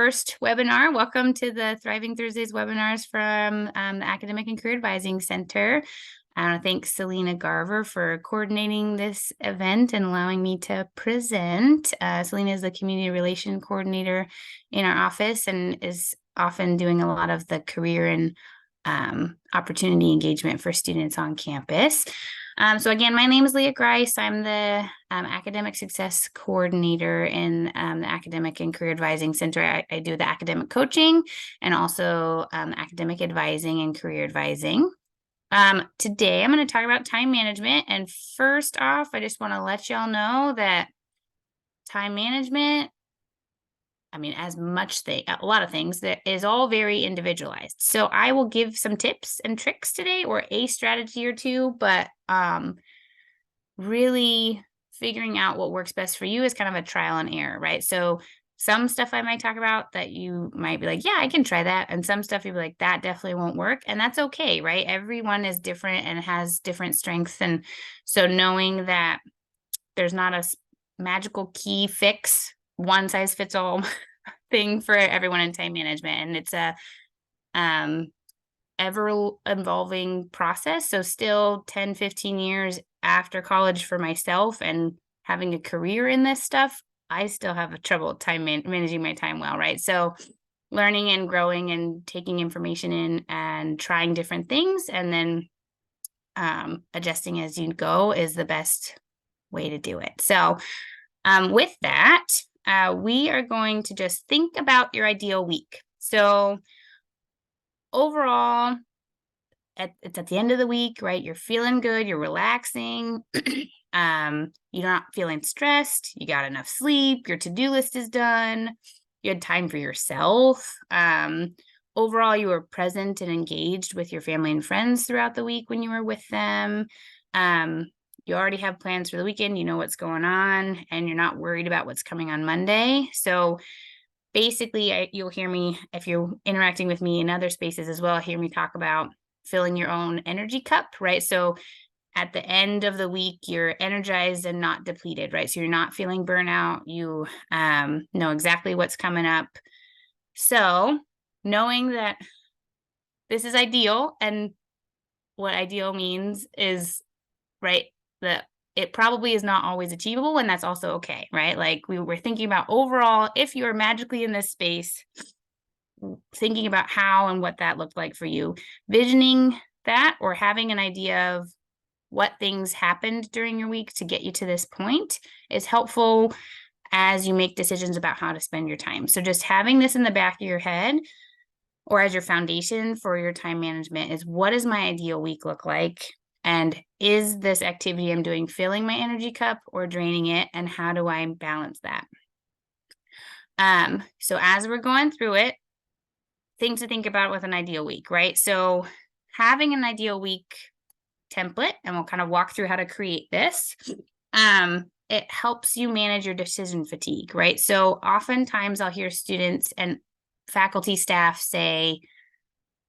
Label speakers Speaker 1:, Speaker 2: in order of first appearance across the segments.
Speaker 1: First webinar. Welcome to the Thriving Thursdays webinars from the Academic and Career Advising Center. I want to thank Selena Garver for coordinating this event and allowing me to present. Selena is the Community Relation Coordinator in our office and is often doing a lot of the career and opportunity engagement for students on campus. So again, my name is Leah Griess. I'm the Academic Success Coordinator in the Academic and Career Advising Center. I do the academic coaching and also academic advising and career advising. Today, I'm going to talk about time management. And first off, I just want to let y'all know that time management, as a lot of things, that is all very individualized. So I will give some tips and tricks today, or a strategy or two, but really figuring out what works best for you is kind of a trial and error, right? So some stuff I might talk about that you might be like, yeah, I can try that. And some stuff you'll be like, that definitely won't work. And that's okay, right? Everyone is different and has different strengths. And so knowing that there's not a magical key fix, one size fits all thing for everyone in time management. And it's a ever evolving process. So still 10, 15 years after college for myself and having a career in this stuff, I still have trouble managing my time well, right? So learning and growing and taking information in and trying different things and then adjusting as you go is the best way to do it. So with that, we are going to just think about your ideal week. So overall, it's at the end of the week, right? You're feeling good, you're relaxing, you're not feeling stressed, you got enough sleep, your to-do list is done, you had time for yourself. Overall, you were present and engaged with your family and friends throughout the week when you were with them. You already have plans for the weekend, you know what's going on, and you're not worried about what's coming on Monday. So basically, you'll hear me, if you're interacting with me in other spaces as well, hear me talk about filling your own energy cup, right? So at the end of the week, you're energized and not depleted, right? So you're not feeling burnout. You know exactly what's coming up. So knowing that this is ideal, and what ideal means is, right, that it probably is not always achievable, and that's also okay, right? Like we were thinking about overall, if you are magically in this space, thinking about how and what that looked like for you, visioning that or having an idea of what things happened during your week to get you to this point is helpful as you make decisions about how to spend your time. So just having this in the back of your head or as your foundation for your time management is, what does my ideal week look like? And is this activity I'm doing filling my energy cup or draining it? And how do I balance that? So as we're going through it, things to think about with an ideal week, right? So having an ideal week template, and we'll kind of walk through how to create this. It helps you manage your decision fatigue, right? So oftentimes I'll hear students and faculty staff say,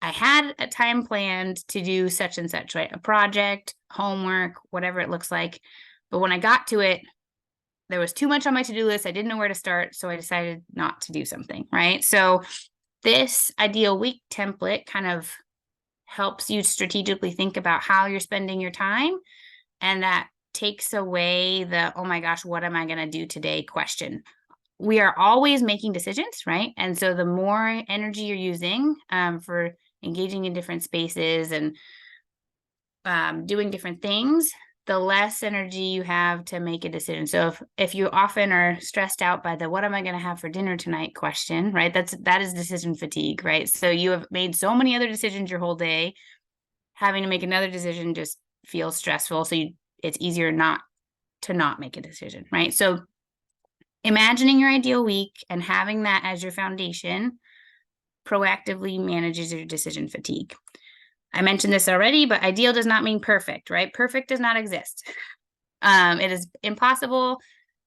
Speaker 1: I had a time planned to do such and such, right? A project, homework, whatever it looks like. But when I got to it, there was too much on my to-do list. I didn't know where to start. So I decided not to do something, right? So this ideal week template kind of helps you strategically think about how you're spending your time. And that takes away the, oh my gosh, what am I going to do today question. We are always making decisions, right? And so the more energy you're using for engaging in different spaces and doing different things, the less energy you have to make a decision. So if you often are stressed out by the what am I going to have for dinner tonight question, right? That is decision fatigue, right? So you have made so many other decisions your whole day, having to make another decision just feels stressful. So it's easier not make a decision, right? So imagining your ideal week and having that as your foundation proactively manages your decision fatigue. I mentioned this already, but ideal does not mean perfect, right? Perfect does not exist. It is impossible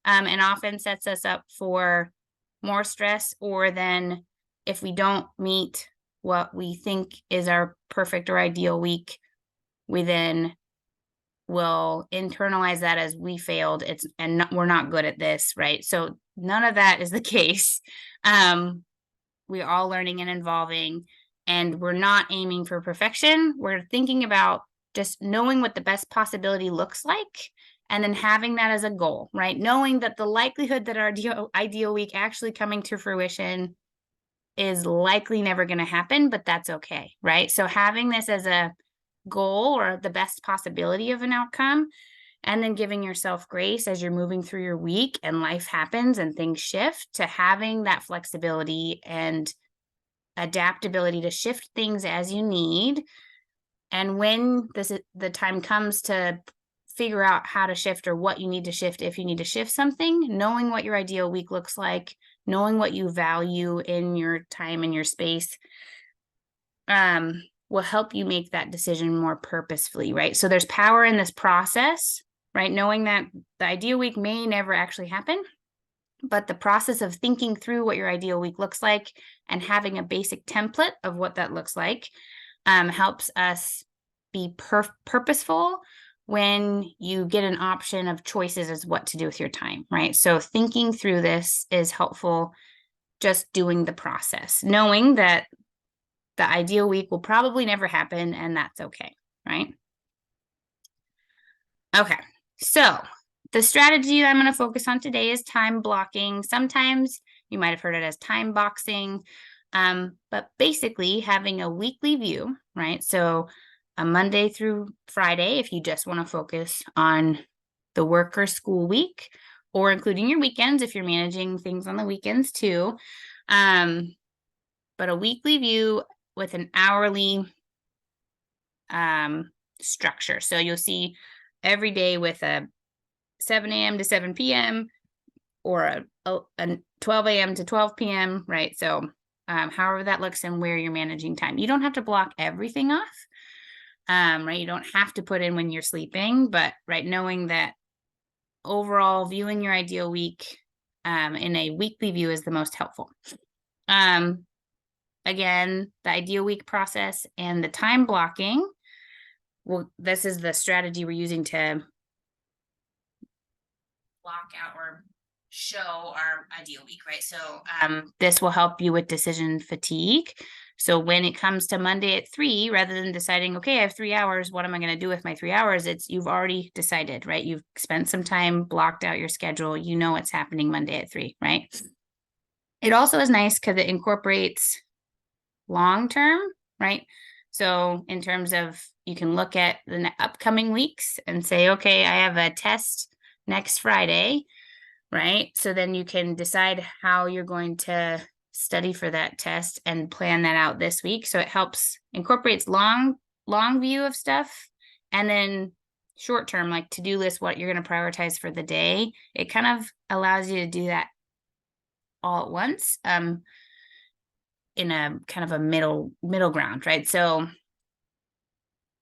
Speaker 1: and often sets us up for more stress, or then if we don't meet what we think is our perfect or ideal week, we then will internalize that as we failed. We're not good at this, right? So none of that is the case. we're all learning and evolving, and we're not aiming for perfection. We're thinking about just knowing what the best possibility looks like, and then having that as a goal, right? Knowing that the likelihood that our ideal week actually coming to fruition is likely never going to happen, but that's okay, right? So having this as a goal or the best possibility of an outcome, and then giving yourself grace as you're moving through your week and life happens and things shift, to having that flexibility and adaptability to shift things as you need. And when the time comes to figure out how to shift or what you need to shift, if you need to shift something, knowing what your ideal week looks like, knowing what you value in your time and your space, will help you make that decision more purposefully, right? So there's power in this process, right? Knowing that the ideal week may never actually happen, but the process of thinking through what your ideal week looks like and having a basic template of what that looks like helps us be purposeful when you get an option of choices as what to do with your time, right? So thinking through this is helpful, just doing the process, knowing that the ideal week will probably never happen, and that's okay, right? Okay, so the strategy I'm going to focus on today is time blocking. Sometimes you might have heard it as time boxing, but basically having a weekly view, right? So a Monday through Friday, if you just want to focus on the work or school week, or including your weekends if you're managing things on the weekends too. But a weekly view with an hourly structure. So you'll see every day with a 7 a.m. to 7 p.m. or a 12 a.m. to 12 p.m., right? So however that looks and where you're managing time. You don't have to block everything off, right? You don't have to put in when you're sleeping, but right, knowing that overall viewing your ideal week in a weekly view is the most helpful. Again, the ideal week process and the time blocking, well, this is the strategy we're using to block out or show our ideal week, right? So this will help you with decision fatigue. So when it comes to Monday at 3, rather than deciding, okay, I have 3 hours, what am I going to do with my 3 hours? It's you've already decided, right? You've spent some time, blocked out your schedule. You know what's happening Monday at 3, right? It also is nice because it incorporates long-term, right? So in terms of, you can look at the upcoming weeks and say, okay, I have a test next Friday, right? So then you can decide how you're going to study for that test and plan that out this week. So it helps incorporates long view of stuff, and then short term, like to-do list, what you're going to prioritize for the day. It kind of allows you to do that all at once, in a kind of a middle ground, right? So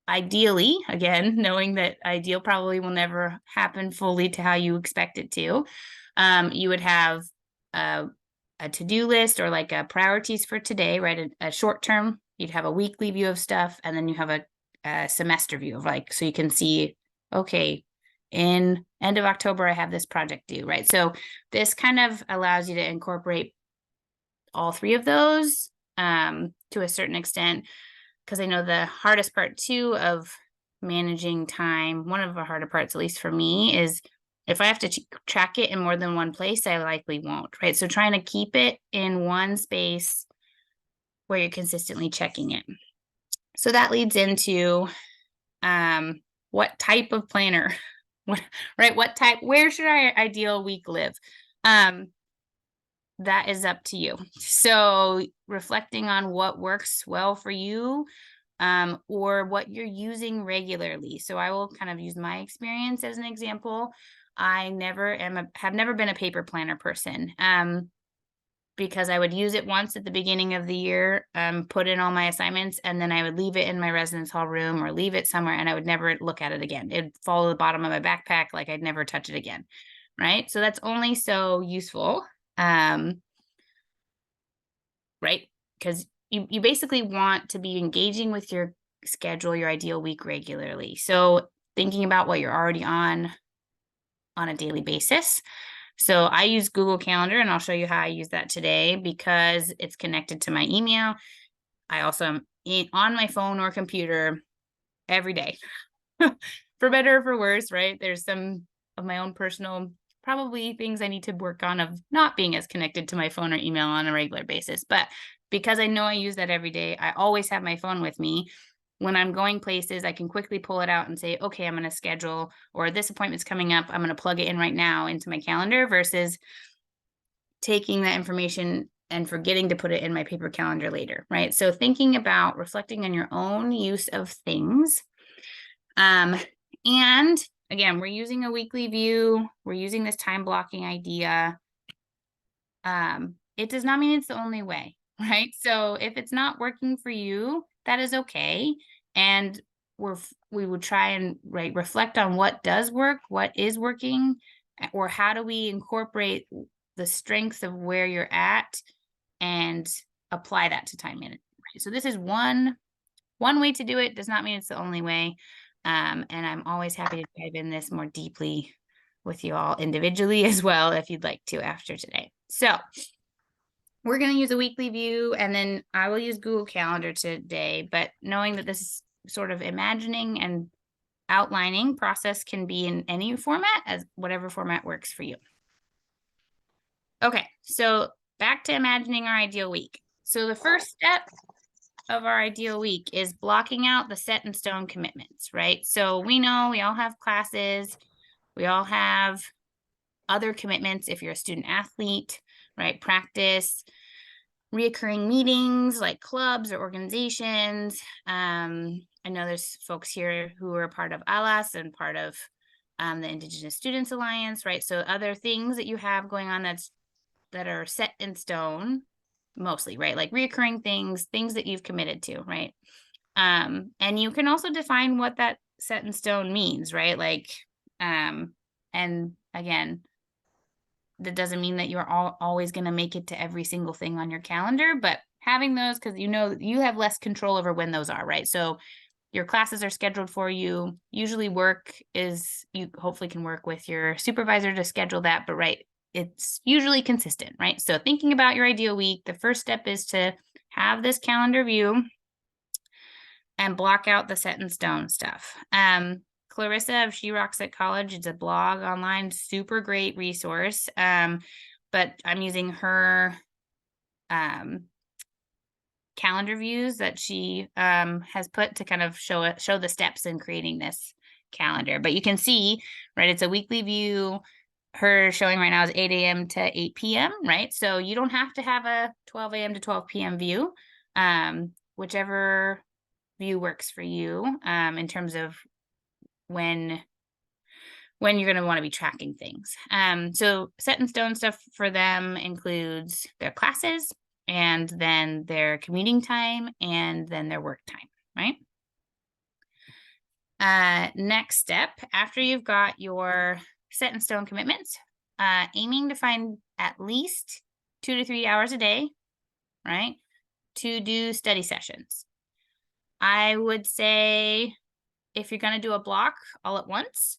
Speaker 1: ideally, again, knowing that ideal probably will never happen fully to how you expect it to, you would have a to-do list or like a priorities for today, right? A short term, you'd have a weekly view of stuff, and then you have a semester view of, like, so you can see, okay, in end of October, I have this project due, right? So this kind of allows you to incorporate all 3 of those to a certain extent, because I know the hardest part too of managing time, one of the harder parts, at least for me, is if I have to track it in more than one place, I likely won't, right? So trying to keep it in one space where you're consistently checking it. So that leads into what type of planner, right? Where should our ideal week live? That is up to you. So reflecting on what works well for you, or what you're using regularly. So I will kind of use my experience as an example. I have never been a paper planner person, because I would use it once at the beginning of the year, put in all my assignments, and then I would leave it in my residence hall room or leave it somewhere, and I would never look at it again. It'd fall to the bottom of my backpack, like I'd never touch it again, right? So that's only so useful, right? Because you basically want to be engaging with your schedule, your ideal week regularly. So thinking about what you're already on a daily basis, So I use Google Calendar, and I'll show you how I use that today because it's connected to my email. I also am on my phone or computer every day, for better or for worse, right? There's some of my own personal, probably things I need to work on of not being as connected to my phone or email on a regular basis. But because I know I use that every day, I always have my phone with me. When I'm going places, I can quickly pull it out and say, okay, I'm going to schedule, or this appointment's coming up. I'm going to plug it in right now into my calendar versus taking that information and forgetting to put it in my paper calendar later, right? So thinking about reflecting on your own use of things. And again, we're using a weekly view. We're using this time blocking idea. It does not mean it's the only way, right? So if it's not working for you, that is okay. And we would try and reflect on what does work, what is working, or how do we incorporate the strengths of where you're at and apply that to time management. So this is one way to do it. Does not mean it's the only way. And I'm always happy to dive in this more deeply with you all individually as well, if you'd like to after today. So we're going to use a weekly view, and then I will use Google Calendar today, but knowing that this sort of imagining and outlining process can be in any format, as whatever format works for you. Okay, so back to imagining our ideal week. So the first step of our ideal week is blocking out the set in stone commitments, right? So we know we all have classes, we all have other commitments if you're a student athlete, right? Practice, reoccurring meetings like clubs or organizations. I know there's folks here who are part of ALAS and part of the Indigenous Students Alliance, right? So other things that you have going on that are set in stone, mostly, right? Like reoccurring things that you've committed to, right? And you can also define what that set in stone means, right? Like, and again, that doesn't mean that you're always going to make it to every single thing on your calendar, but having those, because you know you have less control over when those are, right? So your classes are scheduled for you. Usually you hopefully can work with your supervisor to schedule that, but right, it's usually consistent, right? So thinking about your ideal week, the first step is to have this calendar view and block out the set in stone stuff. Clarissa of She Rocks at College, it's a blog online, super great resource. But I'm using her calendar views that she has put to kind of show the steps in creating this calendar. But you can see, right, it's a weekly view. Her showing right now is 8 a.m. to 8 p.m., right? So you don't have to have a 12 a.m. to 12 p.m. view, whichever view works for you in terms of when you're going to want to be tracking things. So set in stone stuff for them includes their classes and then their commuting time and then their work time, right? Next step, after you've got your set in stone commitments, aiming to find at least 2 to 3 hours a day, right, to do study sessions. I would say if you're going to do a block all at once,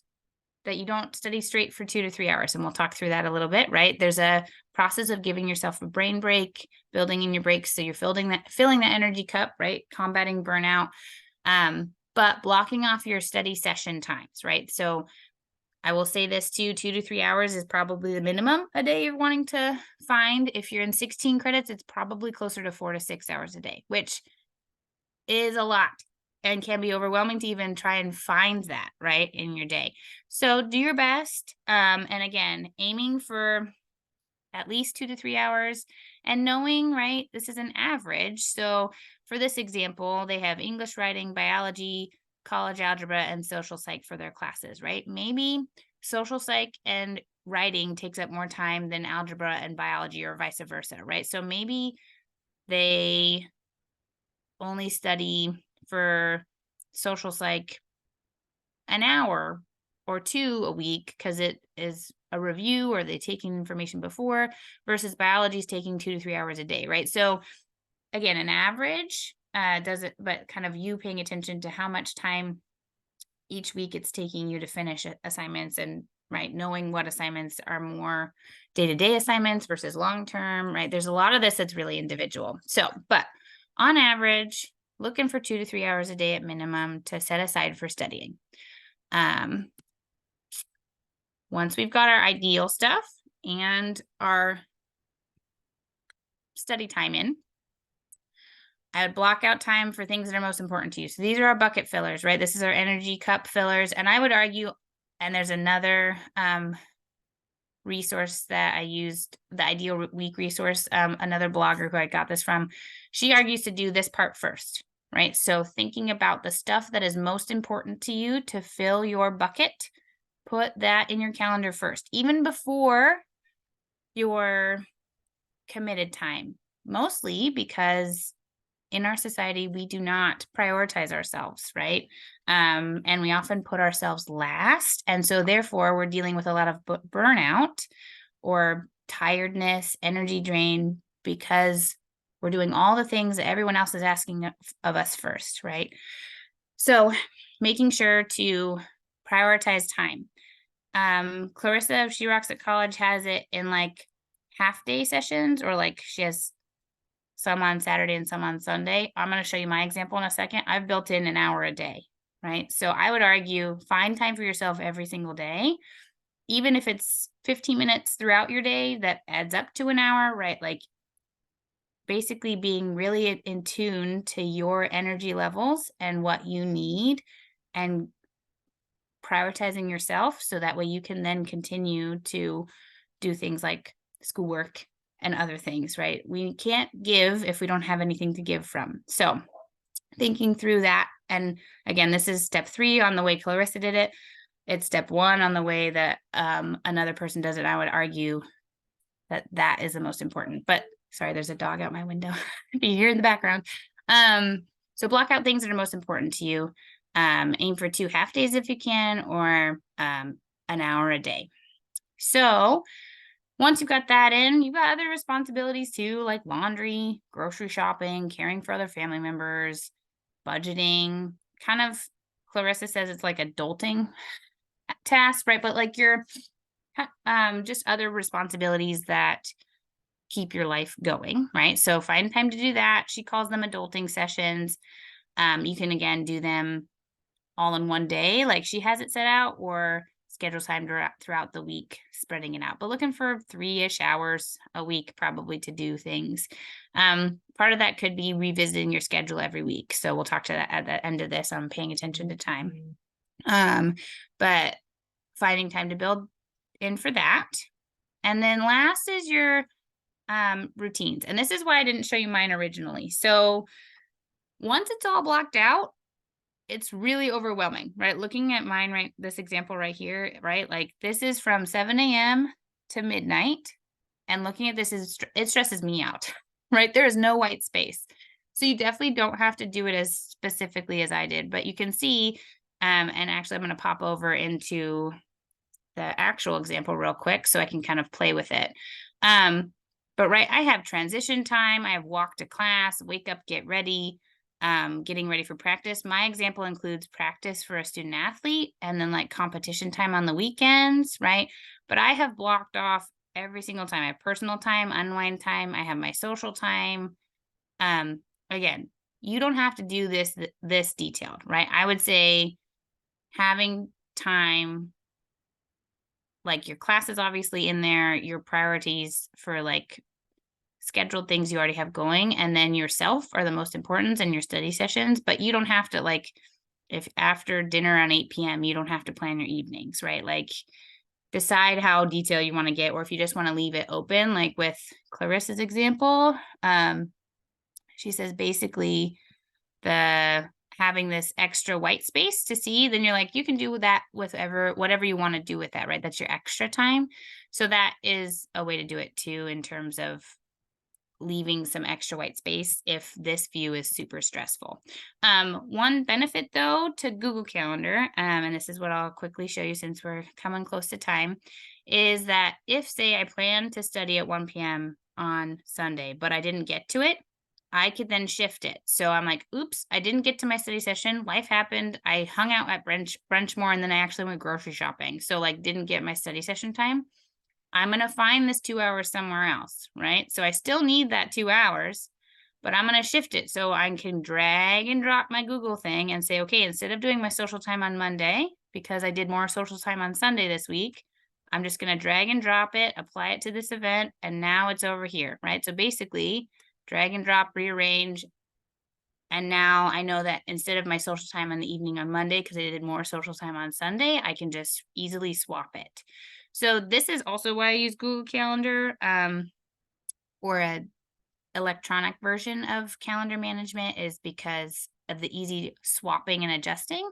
Speaker 1: that you don't study straight for 2 to 3 hours. And we'll talk through that a little bit, right? There's a process of giving yourself a brain break, building in your breaks. So you're filling that energy cup, right? Combating burnout. But blocking off your study session times, right? So I will say this too, 2 to 3 hours is probably the minimum a day you're wanting to find. If you're in 16 credits, it's probably closer to 4 to 6 hours a day, which is a lot and can be overwhelming to even try and find that, right, in your day. So do your best. And again, aiming for at least 2 to 3 hours and knowing, right, this is an average. So for this example, they have English, writing, biology, college algebra, and social psych for their classes, right? Maybe social psych and writing takes up more time than algebra and biology or vice versa, right? So maybe they only study for social psych an hour or 2 a week because it is a review or they taking information before versus biology is taking 2 to 3 hours a day, right? So again, an average does it, but kind of you paying attention to how much time each week it's taking you to finish assignments and right? Knowing what assignments are more day-to-day assignments versus long-term, right? There's a lot of this that's really individual. So, but on average, looking for 2 to 3 hours a day at minimum to set aside for studying. Um, Once we've got our ideal stuff and our study time in, I would block out time for things that are most important to you. So these are our bucket fillers, right? This is our energy cup fillers. And I would argue, and there's another resource that I used, the Ideal Week resource, another blogger who I got this from, she argues to do this part first, right? So thinking about the stuff that is most important to you to fill your bucket, put that in your calendar first, even before your committed time, mostly because in our society, we do not prioritize ourselves, right? And we often put ourselves last. And so therefore, we're dealing with a lot of burnout or tiredness, energy drain, because we're doing all the things that everyone else is asking of us first, right? So making sure to prioritize time. Clarissa, if She Rocks at College, has it in like half day sessions, or like she has some on Saturday and some on Sunday. I'm going to show you my example in a second. I've built in an hour a day, right? So I would argue find time for yourself every single day, even if it's 15 minutes throughout your day, that adds up to an hour, right? Like basically being really in tune to your energy levels and what you need, and prioritizing yourself so that way you can then continue to do things like schoolwork and other things, right? We can't give if we don't have anything to give from. So thinking through that. And again, this is step 3 on the way Clarissa did it. It's step 1 on the way that another person does it. I would argue that that is the most important. But sorry, there's a dog out my window. You hear in the background. So block out things that are most important to you. Aim for 2 half days if you can, or an hour a day. So once you've got that in, you've got other responsibilities too, like laundry, grocery shopping, caring for other family members, budgeting. Kind of, Clarissa says it's like adulting task, right? But like your just other responsibilities that keep your life going, right? So find time to do that. She calls them adulting sessions. You can again do them all in one day, like she has it set out, or schedule time throughout the week, spreading it out, but looking for 3-ish hours a week probably to do things. Part of that could be revisiting your schedule every week. So we'll talk to that at the end of this on paying attention to time. But finding time to build in for that. And then last is your routines. And this is why I didn't show you mine originally. So once it's all blocked out, it's really overwhelming, right? Looking at mine, right? This example right here, right? Like this is from 7 a.m. to midnight. And looking at this it stresses me out, right? There is no white space. So you definitely don't have to do it as specifically as I did, but you can see, and actually I'm going to pop over into the actual example real quick so I can kind of play with it. But right, I have transition time. I have walk to class, wake up, get ready, getting ready for practice. My example includes practice for a student athlete and then like competition time on the weekends, right? But I have blocked off every single time. I have personal time, unwind time. I have my social time. Again, you don't have to do this detailed, right? I would say having time, like your class is obviously in there, your priorities for like scheduled things you already have going, and then yourself are the most important, and your study sessions. But you don't have to, like, if after dinner on 8 p.m. you don't have to plan your evenings, right? Like decide how detailed you want to get, or if you just want to leave it open, like with Clarissa's example. She says basically the having this extra white space to see, then you're like, you can do that with whatever you want to do with that, right? That's your extra time. So that is a way to do it too, in terms of leaving some extra white space if this view is super stressful. One benefit though to Google Calendar, and this is what I'll quickly show you since we're coming close to time, is that if say I plan to study at 1 p.m. on Sunday, but I didn't get to it, I could then shift it. So I'm like, oops, I didn't get to my study session. Life happened. I hung out at brunch more, and then I actually went grocery shopping. So like didn't get my study session time. I'm going to find this 2 hours somewhere else, right? So I still need that 2 hours, but I'm going to shift it. So I can drag and drop my Google thing and say, okay, instead of doing my social time on Monday, because I did more social time on Sunday this week, I'm just going to drag and drop it, apply it to this event, and now it's over here, right? So basically, drag and drop, rearrange. And now I know that instead of my social time in the evening on Monday, because I did more social time on Sunday, I can just easily swap it. So this is also why I use Google Calendar, or a electronic version of calendar management, is because of the easy swapping and adjusting.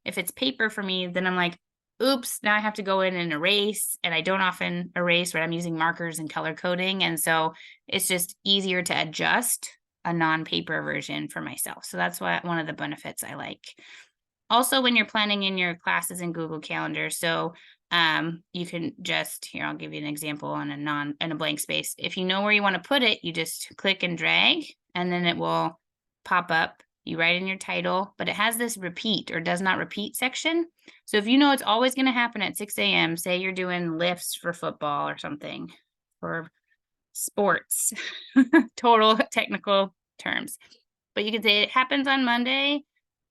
Speaker 1: If it's paper for me, then I'm like, oops, now I have to go in and erase, and I don't often erase, right? I'm using markers and color coding, and so it's just easier to adjust a non-paper version for myself. So that's one of the benefits I like. Also, when you're planning in your classes in Google Calendar, so you can just, here, I'll give you an example on in a blank space. If you know where you want to put it, you just click and drag, and then it will pop up. You write in your title, but it has this repeat or does not repeat section. So if you know it's always going to happen at 6 a.m., say you're doing lifts for football or something, for sports, total technical terms. But you can say it happens on Monday,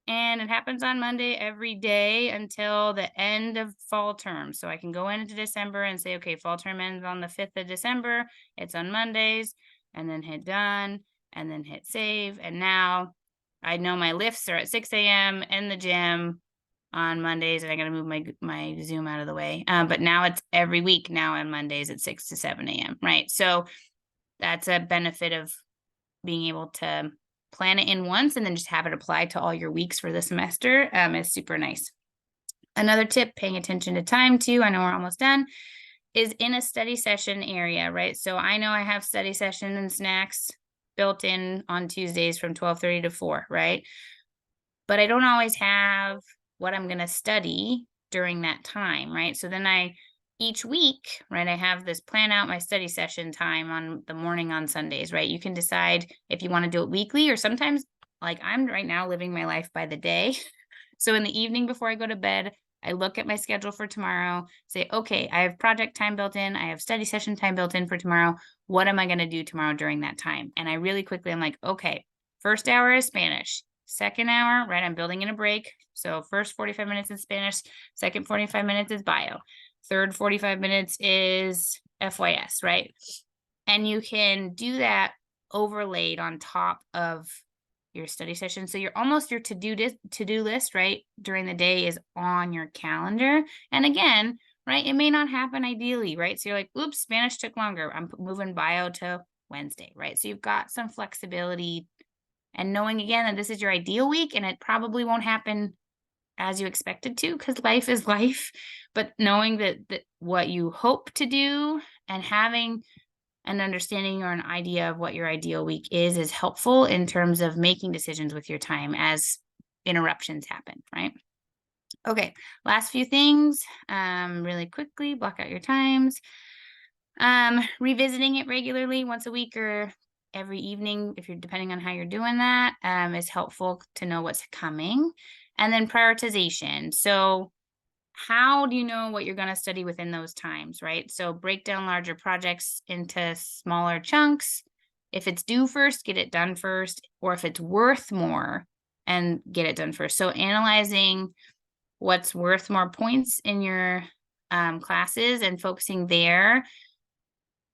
Speaker 1: and it happens on Monday every day until the end of fall term. So I can go into December and say, okay, fall term ends on the 5th of December. It's on Mondays, and then hit done, and then hit save. And now I know my lifts are at 6 a.m. in the gym on Mondays, and I got to move my Zoom out of the way. But now it's every week now on Mondays at 6 to 7 a.m. Right. So that's a benefit of being able to plan it in once and then just have it apply to all your weeks for the semester. Is super nice. Another tip, paying attention to time too, I know we're almost done, is in a study session area, right? So I know I have study session and snacks built in on Tuesdays from 12:30 to 4, right? But I don't always have what I'm going to study during that time, right? So then each week, right, I have this plan out my study session time on the morning on Sundays, right? You can decide if you want to do it weekly, or sometimes, like I'm right now living my life by the day. So in the evening before I go to bed, I look at my schedule for tomorrow, say, okay, I have project time built in, I have study session time built in for tomorrow. What am I going to do tomorrow during that time? And I really quickly, I'm like, okay, first hour is Spanish. Second hour, right, I'm building in a break. So first 45 minutes is Spanish, second 45 minutes is bio. Third 45 minutes is FYS, right? And you can do that overlaid on top of your study session. So you're almost your to-do list, right, during the day is on your calendar. And again, right, it may not happen ideally, right? So you're like, oops, Spanish took longer. I'm moving bio to Wednesday, right? So you've got some flexibility, and knowing again that this is your ideal week and it probably won't happen as you expected to, because life is life, but knowing that what you hope to do and having an understanding or an idea of what your ideal week is helpful in terms of making decisions with your time as interruptions happen, right? Okay, last few things, really quickly, block out your times. Revisiting it regularly once a week or every evening, if you're depending on how you're doing that, is helpful to know what's coming. And then prioritization. So how do you know what you're going to study within those times, right? So break down larger projects into smaller chunks. If it's due first, get it done first, or if it's worth more, and get it done first. So analyzing what's worth more points in your classes and focusing there,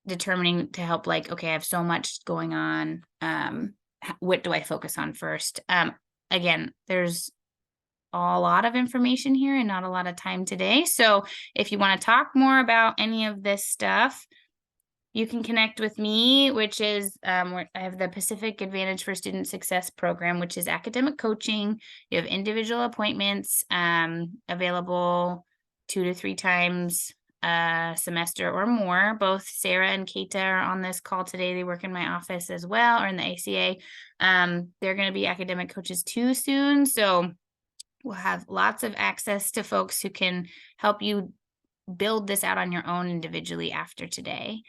Speaker 1: determining to help, like, okay, I have so much going on. What do I focus on first? Again, there's a lot of information here and not a lot of time today. So if you want to talk more about any of this stuff, you can connect with me, which is I have the Pacific Advantage for Student Success program, which is academic coaching. You have individual appointments available 2 to 3 times a semester or more. Both Sarah and Keita are on this call today. They work in my office as well, or in the ACA. They're going to be academic coaches too soon. So we'll have lots of access to folks who can help you build this out on your own individually after today.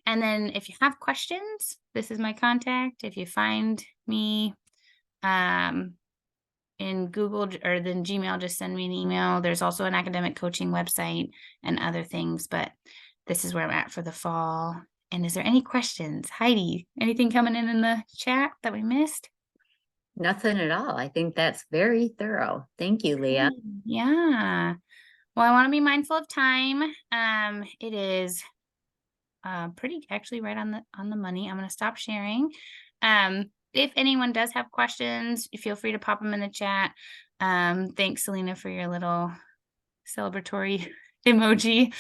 Speaker 1: And then if you have questions, this is my contact. If you find me in Google or then Gmail, just send me an email. There's also an academic coaching website and other things, but this is where I'm at for the fall. And is there any questions? Heidi, anything coming in the chat that we missed?
Speaker 2: Nothing at all. I think that's very thorough. Thank you, Leah.
Speaker 1: Yeah. Well, I want to be mindful of time. It is pretty actually right on the money. I'm going to stop sharing. If anyone does have questions, feel free to pop them in the chat. Thanks, Selena, for your little celebratory emoji.